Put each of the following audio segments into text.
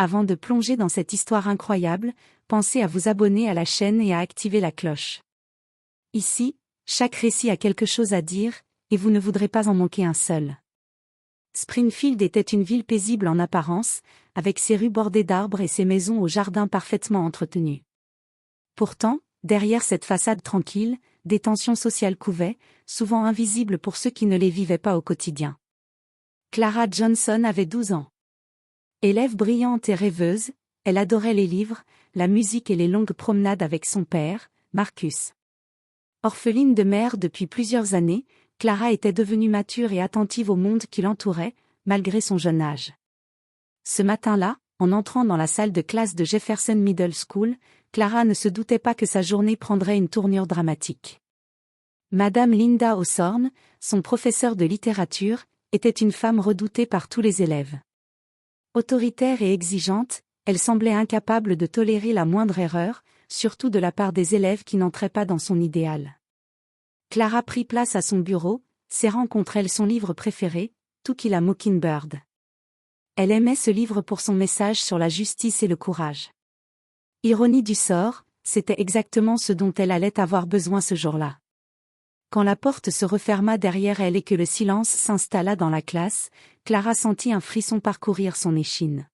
Avant de plonger dans cette histoire incroyable, pensez à vous abonner à la chaîne et à activer la cloche. Ici, chaque récit a quelque chose à dire, et vous ne voudrez pas en manquer un seul. Springfield était une ville paisible en apparence, avec ses rues bordées d'arbres et ses maisons aux jardins parfaitement entretenus. Pourtant, derrière cette façade tranquille, des tensions sociales couvaient, souvent invisibles pour ceux qui ne les vivaient pas au quotidien. Clara Johnson avait 12 ans. Élève brillante et rêveuse, elle adorait les livres, la musique et les longues promenades avec son père, Marcus. Orpheline de mère depuis plusieurs années, Clara était devenue mature et attentive au monde qui l'entourait, malgré son jeune âge. Ce matin-là, en entrant dans la salle de classe de Jefferson Middle School, Clara ne se doutait pas que sa journée prendrait une tournure dramatique. Madame Linda Hawthorne, son professeur de littérature, était une femme redoutée par tous les élèves. Autoritaire et exigeante, elle semblait incapable de tolérer la moindre erreur, surtout de la part des élèves qui n'entraient pas dans son idéal. Clara prit place à son bureau, serrant contre elle son livre préféré, To Kill a Mockingbird. Elle aimait ce livre pour son message sur la justice et le courage. Ironie du sort, c'était exactement ce dont elle allait avoir besoin ce jour-là. Quand la porte se referma derrière elle et que le silence s'installa dans la classe, Clara sentit un frisson parcourir son échine.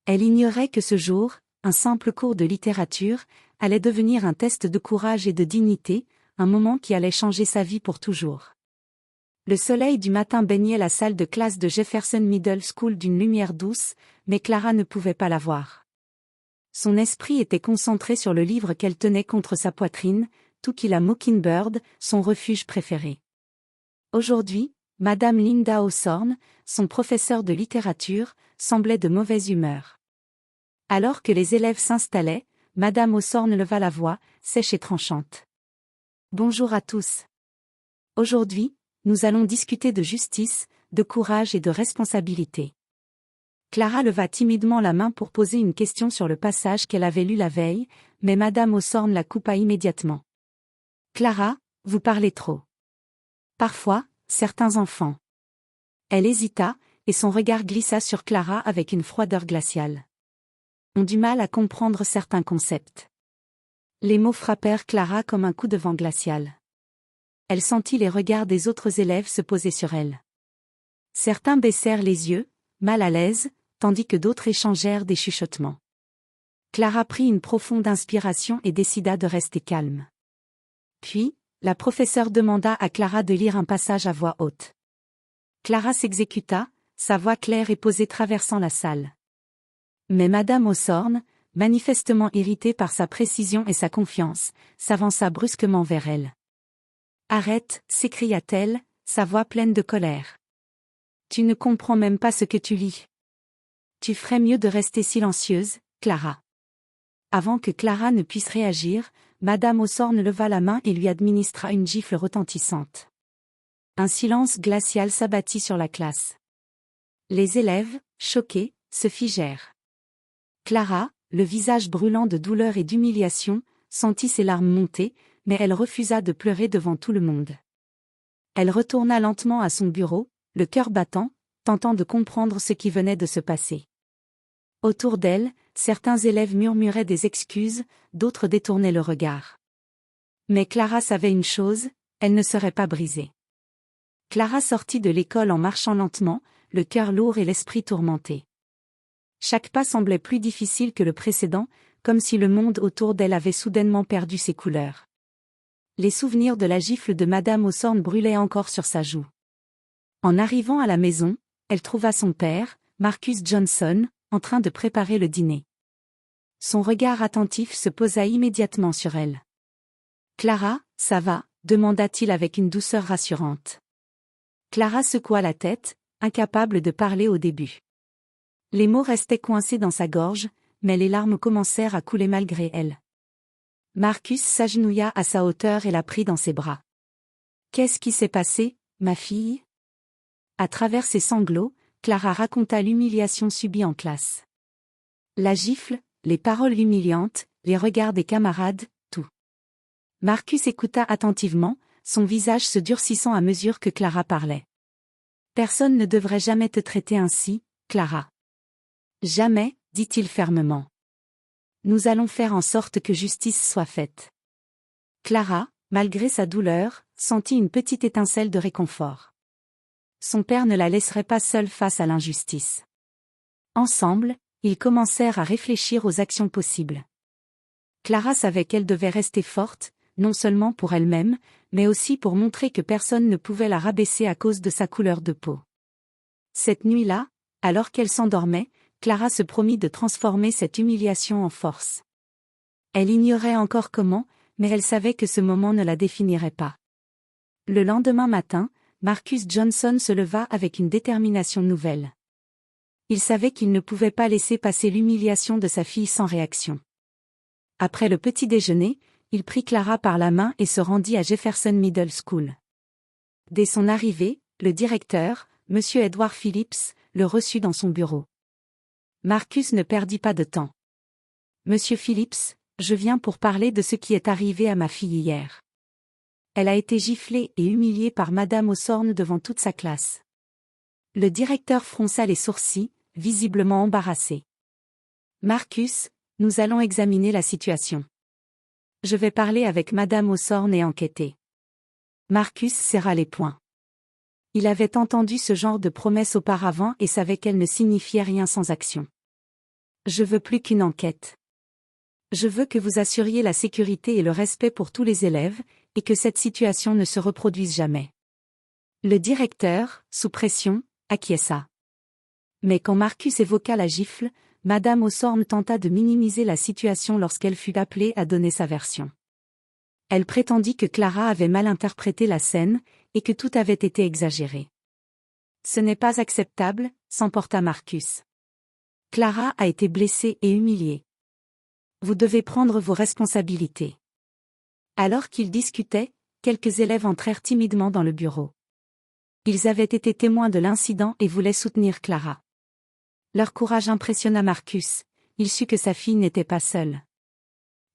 Elle ignorait que ce jour, un simple cours de littérature, allait devenir un test de courage et de dignité, un moment qui allait changer sa vie pour toujours. Le soleil du matin baignait la salle de classe de Jefferson Middle School d'une lumière douce, mais Clara ne pouvait pas la voir. Son esprit était concentré sur le livre qu'elle tenait contre sa poitrine, To Kill a Mockingbird, son refuge préféré. Aujourd'hui, Madame Linda Hawthorne, son professeur de littérature, semblait de mauvaise humeur. Alors que les élèves s'installaient, Madame Hawthorne leva la voix, sèche et tranchante. Bonjour à tous. Aujourd'hui, nous allons discuter de justice, de courage et de responsabilité. Clara leva timidement la main pour poser une question sur le passage qu'elle avait lu la veille, mais Madame Hawthorne la coupa immédiatement. Clara, vous parlez trop. Parfois, certains enfants. Elle hésita, et son regard glissa sur Clara avec une froideur glaciale. Ont du mal à comprendre certains concepts. Les mots frappèrent Clara comme un coup de vent glacial. Elle sentit les regards des autres élèves se poser sur elle. Certains baissèrent les yeux, mal à l'aise, tandis que d'autres échangèrent des chuchotements. Clara prit une profonde inspiration et décida de rester calme. Puis, la professeure demanda à Clara de lire un passage à voix haute. Clara s'exécuta, sa voix claire et posée traversant la salle. Mais Madame Hawthorne, manifestement irritée par sa précision et sa confiance, s'avança brusquement vers elle. « Arrête » s'écria-t-elle, sa voix pleine de colère. « Tu ne comprends même pas ce que tu lis. Tu ferais mieux de rester silencieuse, Clara. » Avant que Clara ne puisse réagir, Madame Hawthorne leva la main et lui administra une gifle retentissante. Un silence glacial s'abattit sur la classe. Les élèves, choqués, se figèrent. Clara, le visage brûlant de douleur et d'humiliation, sentit ses larmes monter, mais elle refusa de pleurer devant tout le monde. Elle retourna lentement à son bureau, le cœur battant, tentant de comprendre ce qui venait de se passer. Autour d'elle, certains élèves murmuraient des excuses, d'autres détournaient le regard. Mais Clara savait une chose, elle ne serait pas brisée. Clara sortit de l'école en marchant lentement, le cœur lourd et l'esprit tourmenté. Chaque pas semblait plus difficile que le précédent, comme si le monde autour d'elle avait soudainement perdu ses couleurs. Les souvenirs de la gifle de Madame Hawthorne brûlaient encore sur sa joue. En arrivant à la maison, elle trouva son père, Marcus Johnson, en train de préparer le dîner. Son regard attentif se posa immédiatement sur elle. « Clara, ça va ?» demanda-t-il avec une douceur rassurante. Clara secoua la tête, incapable de parler au début. Les mots restaient coincés dans sa gorge, mais les larmes commencèrent à couler malgré elle. Marcus s'agenouilla à sa hauteur et la prit dans ses bras. « Qu'est-ce qui s'est passé, ma fille ?» À travers ses sanglots, Clara raconta l'humiliation subie en classe. La gifle, les paroles humiliantes, les regards des camarades, tout. Marcus écouta attentivement, son visage se durcissant à mesure que Clara parlait. « Personne ne devrait jamais te traiter ainsi, Clara. » « Jamais » dit-il fermement. Nous allons faire en sorte que justice soit faite. Clara, malgré sa douleur, sentit une petite étincelle de réconfort. Son père ne la laisserait pas seule face à l'injustice. Ensemble, ils commencèrent à réfléchir aux actions possibles. Clara savait qu'elle devait rester forte, non seulement pour elle-même, mais aussi pour montrer que personne ne pouvait la rabaisser à cause de sa couleur de peau. Cette nuit-là, alors qu'elle s'endormait, Clara se promit de transformer cette humiliation en force. Elle ignorait encore comment, mais elle savait que ce moment ne la définirait pas. Le lendemain matin, Marcus Johnson se leva avec une détermination nouvelle. Il savait qu'il ne pouvait pas laisser passer l'humiliation de sa fille sans réaction. Après le petit déjeuner, il prit Clara par la main et se rendit à Jefferson Middle School. Dès son arrivée, le directeur, M. Edward Phillips, le reçut dans son bureau. Marcus ne perdit pas de temps. « Monsieur Phillips, je viens pour parler de ce qui est arrivé à ma fille hier. Elle a été giflée et humiliée par Madame Hawthorne devant toute sa classe. » Le directeur fronça les sourcils, visiblement embarrassé. « Marcus, nous allons examiner la situation. Je vais parler avec Madame Hawthorne et enquêter. » Marcus serra les poings. Il avait entendu ce genre de promesses auparavant et savait qu'elles ne signifiaient rien sans action. « Je veux plus qu'une enquête. Je veux que vous assuriez la sécurité et le respect pour tous les élèves, et que cette situation ne se reproduise jamais. » Le directeur, sous pression, acquiesça. Mais quand Marcus évoqua la gifle, Madame Hawthorne tenta de minimiser la situation lorsqu'elle fut appelée à donner sa version. Elle prétendit que Clara avait mal interprété la scène, et que tout avait été exagéré. « Ce n'est pas acceptable, » s'emporta Marcus. « Clara a été blessée et humiliée. Vous devez prendre vos responsabilités. » Alors qu'ils discutaient, quelques élèves entrèrent timidement dans le bureau. Ils avaient été témoins de l'incident et voulaient soutenir Clara. Leur courage impressionna Marcus, il sut que sa fille n'était pas seule.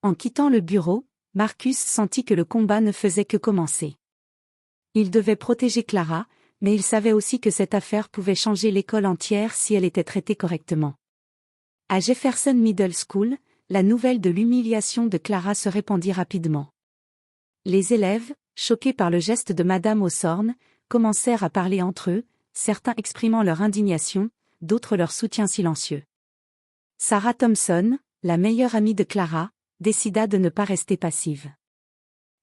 En quittant le bureau, Marcus sentit que le combat ne faisait que commencer. Il devait protéger Clara, mais il savait aussi que cette affaire pouvait changer l'école entière si elle était traitée correctement. À Jefferson Middle School, la nouvelle de l'humiliation de Clara se répandit rapidement. Les élèves, choqués par le geste de Madame Hawthorne, commencèrent à parler entre eux, certains exprimant leur indignation, d'autres leur soutien silencieux. Sarah Thompson, la meilleure amie de Clara, décida de ne pas rester passive.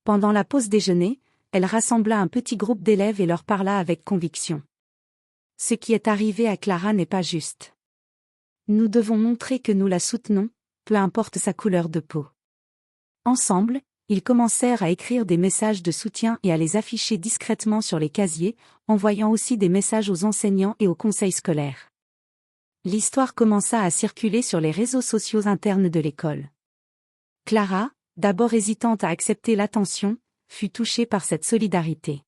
Pendant la pause déjeuner, elle rassembla un petit groupe d'élèves et leur parla avec conviction. « Ce qui est arrivé à Clara n'est pas juste. Nous devons montrer que nous la soutenons, peu importe sa couleur de peau. » Ensemble, ils commencèrent à écrire des messages de soutien et à les afficher discrètement sur les casiers, envoyant aussi des messages aux enseignants et au conseil scolaire. L'histoire commença à circuler sur les réseaux sociaux internes de l'école. Clara, d'abord hésitante à accepter l'attention, fut touchée par cette solidarité.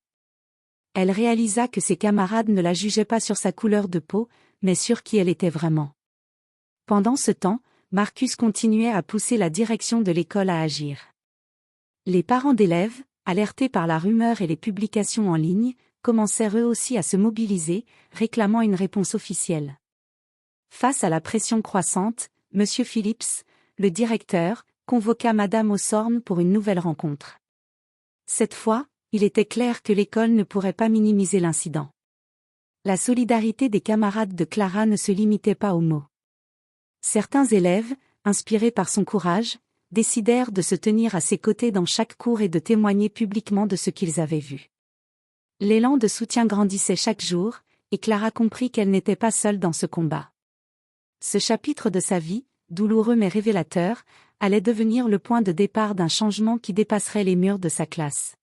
Elle réalisa que ses camarades ne la jugeaient pas sur sa couleur de peau, mais sur qui elle était vraiment. Pendant ce temps, Marcus continuait à pousser la direction de l'école à agir. Les parents d'élèves, alertés par la rumeur et les publications en ligne, commencèrent eux aussi à se mobiliser, réclamant une réponse officielle. Face à la pression croissante, M. Phillips, le directeur, convoqua Madame Hawthorne pour une nouvelle rencontre. Cette fois, il était clair que l'école ne pourrait pas minimiser l'incident. La solidarité des camarades de Clara ne se limitait pas aux mots. Certains élèves, inspirés par son courage, décidèrent de se tenir à ses côtés dans chaque cours et de témoigner publiquement de ce qu'ils avaient vu. L'élan de soutien grandissait chaque jour, et Clara comprit qu'elle n'était pas seule dans ce combat. Ce chapitre de sa vie, douloureux mais révélateur, allait devenir le point de départ d'un changement qui dépasserait les murs de sa classe.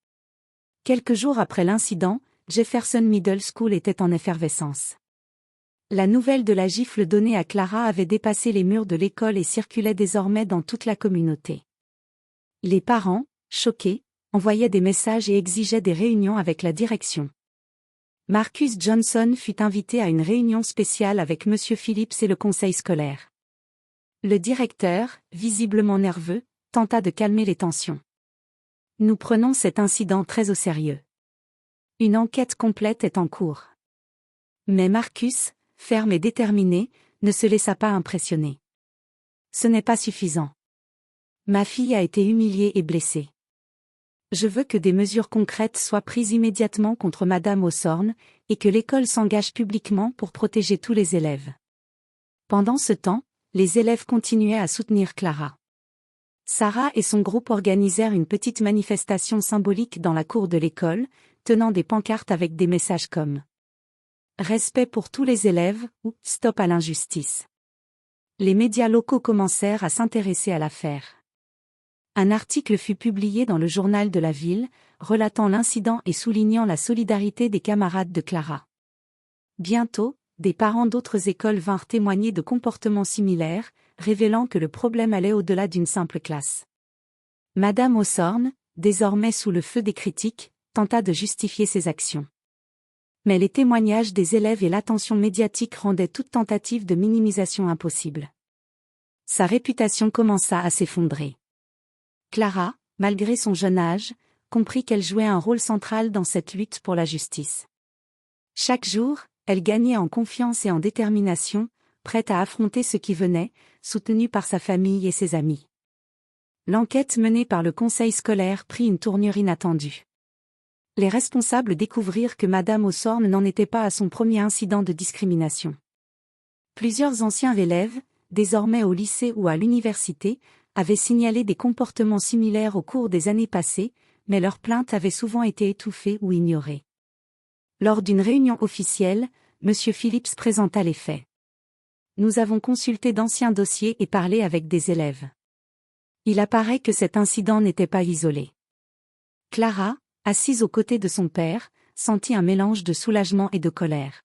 Quelques jours après l'incident, Jefferson Middle School était en effervescence. La nouvelle de la gifle donnée à Clara avait dépassé les murs de l'école et circulait désormais dans toute la communauté. Les parents, choqués, envoyaient des messages et exigeaient des réunions avec la direction. Marcus Johnson fut invité à une réunion spéciale avec M. Phillips et le conseil scolaire. Le directeur, visiblement nerveux, tenta de calmer les tensions. « Nous prenons cet incident très au sérieux. Une enquête complète est en cours. » Mais Marcus, ferme et déterminé, ne se laissa pas impressionner. Ce n'est pas suffisant. Ma fille a été humiliée et blessée. Je veux que des mesures concrètes soient prises immédiatement contre Madame Hawthorne, et que l'école s'engage publiquement pour protéger tous les élèves. Pendant ce temps, les élèves continuaient à soutenir Clara. Sarah et son groupe organisèrent une petite manifestation symbolique dans la cour de l'école, tenant des pancartes avec des messages comme « Respect pour tous les élèves » ou « Stop à l'injustice ». Les médias locaux commencèrent à s'intéresser à l'affaire. Un article fut publié dans le journal de la ville, relatant l'incident et soulignant la solidarité des camarades de Clara. Bientôt, des parents d'autres écoles vinrent témoigner de comportements similaires, révélant que le problème allait au-delà d'une simple classe. Madame Hawthorne, désormais sous le feu des critiques, tenta de justifier ses actions. Mais les témoignages des élèves et l'attention médiatique rendaient toute tentative de minimisation impossible. Sa réputation commença à s'effondrer. Clara, malgré son jeune âge, comprit qu'elle jouait un rôle central dans cette lutte pour la justice. Chaque jour, elle gagnait en confiance et en détermination, prête à affronter ce qui venait, soutenue par sa famille et ses amis. L'enquête menée par le conseil scolaire prit une tournure inattendue. Les responsables découvrirent que Madame Hawthorne n'en était pas à son premier incident de discrimination. Plusieurs anciens élèves, désormais au lycée ou à l'université, avaient signalé des comportements similaires au cours des années passées, mais leurs plaintes avaient souvent été étouffées ou ignorées. Lors d'une réunion officielle, M. Phillips présenta les faits. Nous avons consulté d'anciens dossiers et parlé avec des élèves. Il apparaît que cet incident n'était pas isolé. Clara, assise aux côtés de son père, sentit un mélange de soulagement et de colère.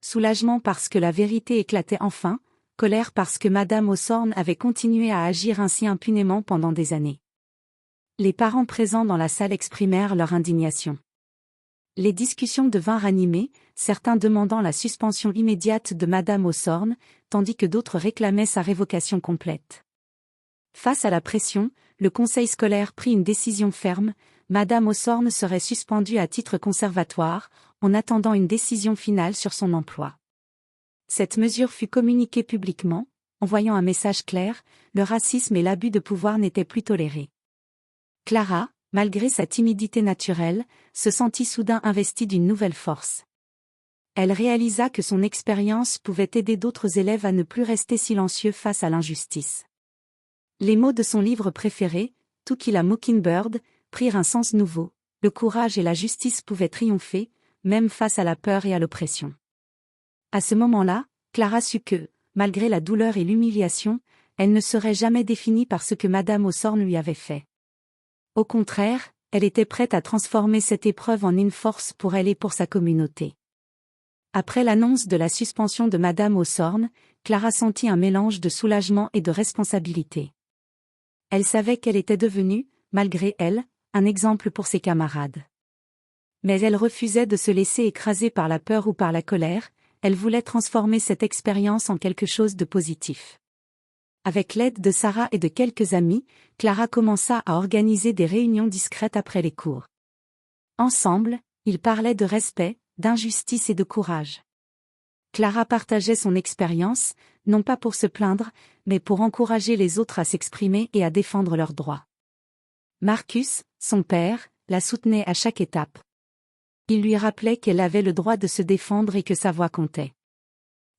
Soulagement parce que la vérité éclatait enfin, colère parce que Madame Hawthorne avait continué à agir ainsi impunément pendant des années. Les parents présents dans la salle exprimèrent leur indignation. Les discussions devinrent animées, certains demandant la suspension immédiate de Madame Hawthorne, tandis que d'autres réclamaient sa révocation complète. Face à la pression, le conseil scolaire prit une décision ferme, Madame Hawthorne serait suspendue à titre conservatoire, en attendant une décision finale sur son emploi. Cette mesure fut communiquée publiquement, envoyant un message clair, le racisme et l'abus de pouvoir n'étaient plus tolérés. Clara, malgré sa timidité naturelle, se sentit soudain investie d'une nouvelle force. Elle réalisa que son expérience pouvait aider d'autres élèves à ne plus rester silencieux face à l'injustice. Les mots de son livre préféré, To Kill a Mockingbird, prirent un sens nouveau, le courage et la justice pouvaient triompher, même face à la peur et à l'oppression. À ce moment-là, Clara sut que, malgré la douleur et l'humiliation, elle ne serait jamais définie par ce que Madame Hawthorne lui avait fait. Au contraire, elle était prête à transformer cette épreuve en une force pour elle et pour sa communauté. Après l'annonce de la suspension de Madame Hawthorne, Clara sentit un mélange de soulagement et de responsabilité. Elle savait qu'elle était devenue, malgré elle, un exemple pour ses camarades. Mais elle refusait de se laisser écraser par la peur ou par la colère, elle voulait transformer cette expérience en quelque chose de positif. Avec l'aide de Sarah et de quelques amis, Clara commença à organiser des réunions discrètes après les cours. Ensemble, ils parlaient de respect, d'injustice et de courage. Clara partageait son expérience, non pas pour se plaindre, mais pour encourager les autres à s'exprimer et à défendre leurs droits. Marcus, son père, la soutenait à chaque étape. Il lui rappelait qu'elle avait le droit de se défendre et que sa voix comptait.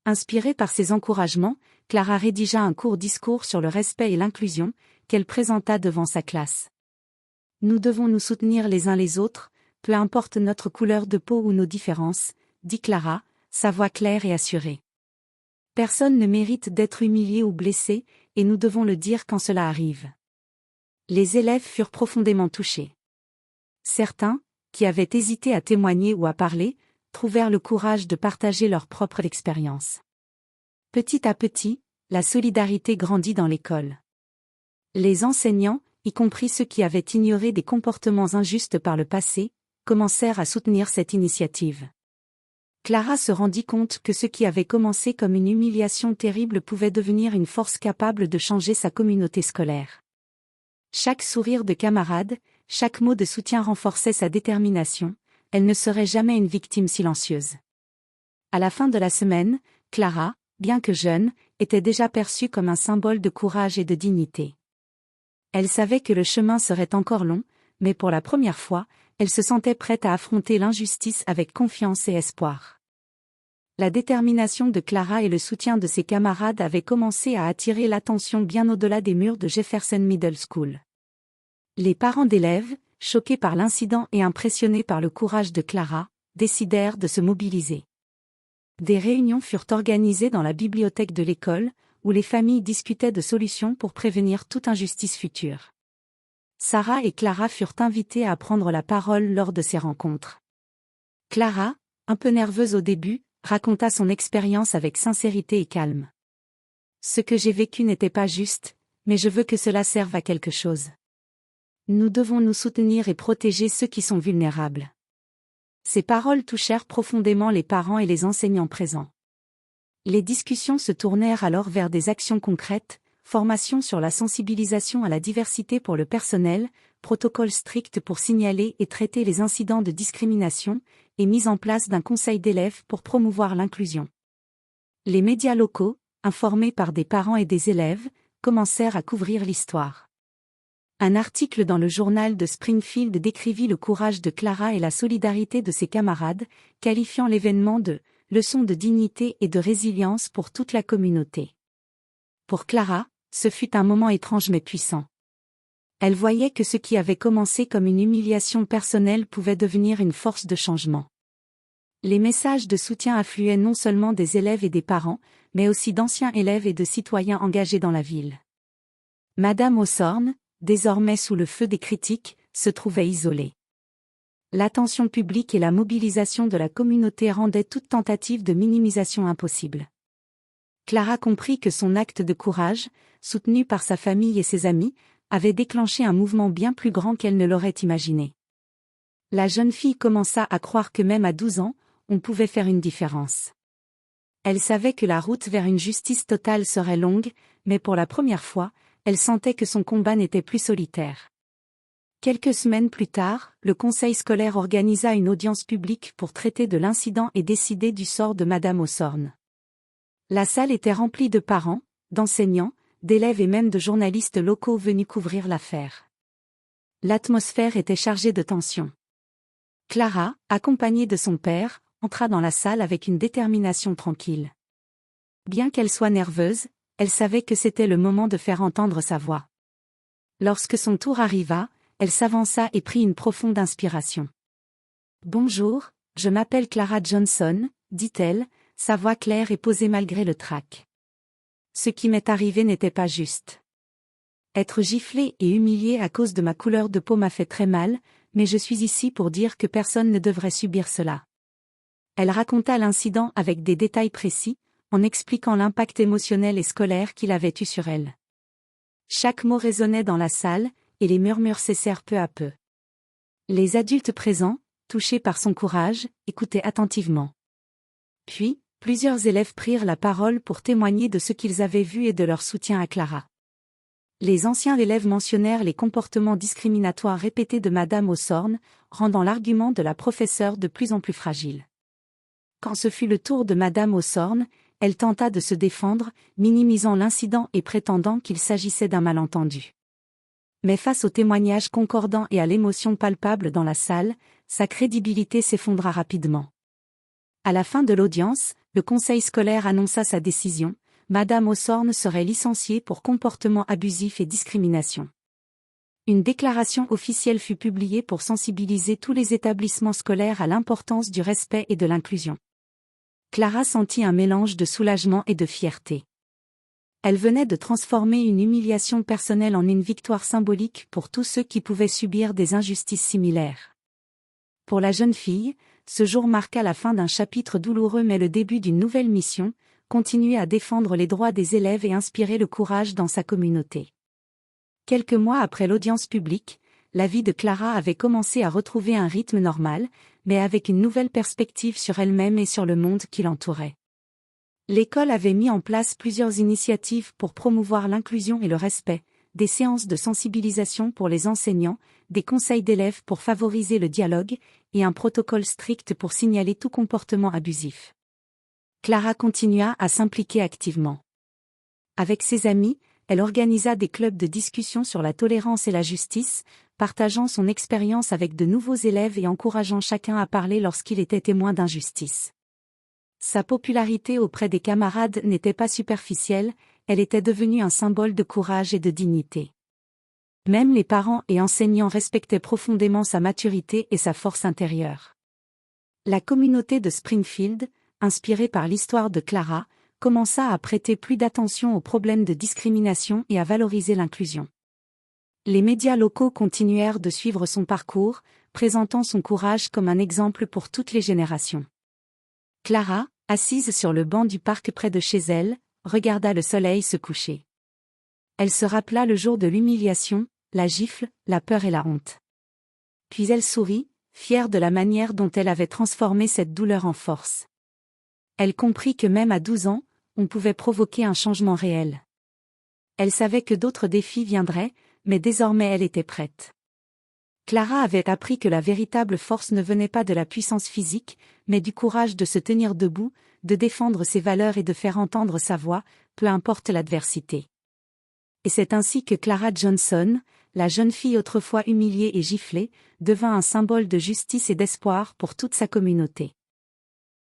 Inspirée par ces encouragements, Clara rédigea un court discours sur le respect et l'inclusion, qu'elle présenta devant sa classe. Nous devons nous soutenir les uns les autres, peu importe notre couleur de peau ou nos différences, dit Clara, sa voix claire et assurée. Personne ne mérite d'être humilié ou blessé, et nous devons le dire quand cela arrive. Les élèves furent profondément touchés. Certains, qui avaient hésité à témoigner ou à parler, trouvèrent le courage de partager leur propre expérience. Petit à petit, la solidarité grandit dans l'école. Les enseignants, y compris ceux qui avaient ignoré des comportements injustes par le passé, commencèrent à soutenir cette initiative. Clara se rendit compte que ce qui avait commencé comme une humiliation terrible pouvait devenir une force capable de changer sa communauté scolaire. Chaque sourire de camarade, chaque mot de soutien renforçait sa détermination, elle ne serait jamais une victime silencieuse. À la fin de la semaine, Clara, bien que jeune, était déjà perçue comme un symbole de courage et de dignité. Elle savait que le chemin serait encore long, mais pour la première fois, elle se sentait prête à affronter l'injustice avec confiance et espoir. La détermination de Clara et le soutien de ses camarades avaient commencé à attirer l'attention bien au-delà des murs de Jefferson Middle School. Les parents d'élèves, choqués par l'incident et impressionnés par le courage de Clara, décidèrent de se mobiliser. Des réunions furent organisées dans la bibliothèque de l'école, où les familles discutaient de solutions pour prévenir toute injustice future. Sarah et Clara furent invitées à prendre la parole lors de ces rencontres. Clara, un peu nerveuse au début, raconta son expérience avec sincérité et calme. « Ce que j'ai vécu n'était pas juste, mais je veux que cela serve à quelque chose. Nous devons nous soutenir et protéger ceux qui sont vulnérables. » Ces paroles touchèrent profondément les parents et les enseignants présents. Les discussions se tournèrent alors vers des actions concrètes, formation sur la sensibilisation à la diversité pour le personnel, protocole strict pour signaler et traiter les incidents de discrimination, et mise en place d'un conseil d'élèves pour promouvoir l'inclusion. Les médias locaux, informés par des parents et des élèves, commencèrent à couvrir l'histoire. Un article dans le journal de Springfield décrivit le courage de Clara et la solidarité de ses camarades, qualifiant l'événement de « leçon de dignité et de résilience pour toute la communauté ». Pour Clara, ce fut un moment étrange mais puissant. Elle voyait que ce qui avait commencé comme une humiliation personnelle pouvait devenir une force de changement. Les messages de soutien affluaient non seulement des élèves et des parents, mais aussi d'anciens élèves et de citoyens engagés dans la ville. Madame Hawthorne, désormais sous le feu des critiques, se trouvait isolée. L'attention publique et la mobilisation de la communauté rendaient toute tentative de minimisation impossible. Clara comprit que son acte de courage, soutenu par sa famille et ses amis, avait déclenché un mouvement bien plus grand qu'elle ne l'aurait imaginé. La jeune fille commença à croire que même à 12 ans, on pouvait faire une différence. Elle savait que la route vers une justice totale serait longue, mais pour la première fois, elle sentait que son combat n'était plus solitaire. Quelques semaines plus tard, le conseil scolaire organisa une audience publique pour traiter de l'incident et décider du sort de Madame Hawthorne. La salle était remplie de parents, d'enseignants, d'élèves et même de journalistes locaux venus couvrir l'affaire. L'atmosphère était chargée de tension. Clara, accompagnée de son père, entra dans la salle avec une détermination tranquille. Bien qu'elle soit nerveuse, elle savait que c'était le moment de faire entendre sa voix. Lorsque son tour arriva, elle s'avança et prit une profonde inspiration. « Bonjour, je m'appelle Clara Johnson, dit-elle, sa voix claire et posée malgré le trac. Ce qui m'est arrivé n'était pas juste. Être giflée et humiliée à cause de ma couleur de peau m'a fait très mal, mais je suis ici pour dire que personne ne devrait subir cela. » Elle raconta l'incident avec des détails précis, en expliquant l'impact émotionnel et scolaire qu'il avait eu sur elle. Chaque mot résonnait dans la salle, et les murmures cessèrent peu à peu. Les adultes présents, touchés par son courage, écoutaient attentivement. Puis, plusieurs élèves prirent la parole pour témoigner de ce qu'ils avaient vu et de leur soutien à Clara. Les anciens élèves mentionnèrent les comportements discriminatoires répétés de Madame Hawthorne, rendant l'argument de la professeure de plus en plus fragile. Quand ce fut le tour de Madame Hawthorne, elle tenta de se défendre, minimisant l'incident et prétendant qu'il s'agissait d'un malentendu. Mais face aux témoignages concordants et à l'émotion palpable dans la salle, sa crédibilité s'effondra rapidement. À la fin de l'audience, le conseil scolaire annonça sa décision. Madame Hawthorne serait licenciée pour comportement abusif et discrimination. Une déclaration officielle fut publiée pour sensibiliser tous les établissements scolaires à l'importance du respect et de l'inclusion. Clara sentit un mélange de soulagement et de fierté. Elle venait de transformer une humiliation personnelle en une victoire symbolique pour tous ceux qui pouvaient subir des injustices similaires. Pour la jeune fille, ce jour marqua la fin d'un chapitre douloureux mais le début d'une nouvelle mission, continuer à défendre les droits des élèves et inspirer le courage dans sa communauté. Quelques mois après l'audience publique, la vie de Clara avait commencé à retrouver un rythme normal, mais avec une nouvelle perspective sur elle-même et sur le monde qui l'entourait. L'école avait mis en place plusieurs initiatives pour promouvoir l'inclusion et le respect, des séances de sensibilisation pour les enseignants, des conseils d'élèves pour favoriser le dialogue, et un protocole strict pour signaler tout comportement abusif. Clara continua à s'impliquer activement. Avec ses amis, elle organisa des clubs de discussion sur la tolérance et la justice, partageant son expérience avec de nouveaux élèves et encourageant chacun à parler lorsqu'il était témoin d'injustice. Sa popularité auprès des camarades n'était pas superficielle, elle était devenue un symbole de courage et de dignité. Même les parents et enseignants respectaient profondément sa maturité et sa force intérieure. La communauté de Springfield, inspirée par l'histoire de Clara, commença à prêter plus d'attention aux problèmes de discrimination et à valoriser l'inclusion. Les médias locaux continuèrent de suivre son parcours, présentant son courage comme un exemple pour toutes les générations. Clara, assise sur le banc du parc près de chez elle, regarda le soleil se coucher. Elle se rappela le jour de l'humiliation, la gifle, la peur et la honte. Puis elle sourit, fière de la manière dont elle avait transformé cette douleur en force. Elle comprit que même à 12 ans, on pouvait provoquer un changement réel. Elle savait que d'autres défis viendraient, mais désormais elle était prête. Clara avait appris que la véritable force ne venait pas de la puissance physique, mais du courage de se tenir debout, de défendre ses valeurs et de faire entendre sa voix, peu importe l'adversité. Et c'est ainsi que Clara Johnson, la jeune fille autrefois humiliée et giflée, devint un symbole de justice et d'espoir pour toute sa communauté.